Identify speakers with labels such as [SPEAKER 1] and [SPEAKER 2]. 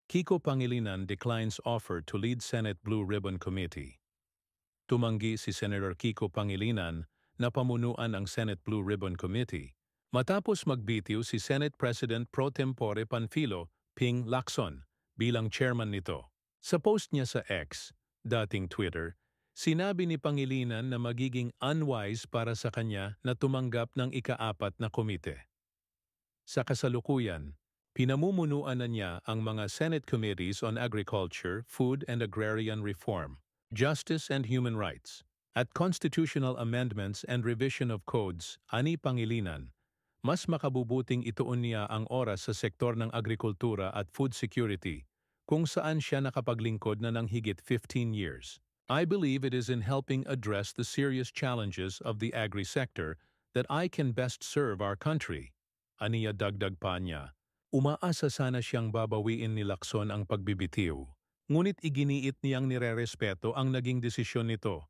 [SPEAKER 1] Kiko Pangilinan declines offer to lead Senate Blue Ribbon Committee. Tumanggi si Senator Kiko Pangilinan na pamunuan ang Senate Blue Ribbon Committee matapos magbitiw si Senate President Pro Tempore Panfilo Ping Lacson bilang chairman nito. Sa post niya sa X, dating Twitter, sinabi ni Pangilinan na magiging unwise para sa kanya na tumanggap ng ika-4 na komite. Sa kasalukuyan, pinamumunuan na niya ang mga Senate Committees on Agriculture, Food and Agrarian Reform, Justice and Human Rights, at Constitutional Amendments and Revision of Codes, ani Pangilinan. Mas makabubuting ituon niya ang oras sa sektor ng agrikultura at food security, kung saan siya nakapaglingkod na ng higit 15 years. I believe it is in helping address the serious challenges of the agri-sector that I can best serve our country. Aniya dagdag pa niya. Umaasa sana siyang babawiin ni Lacson ang pagbibitiw. Ngunit iginiit niyang nirerespeto ang naging desisyon nito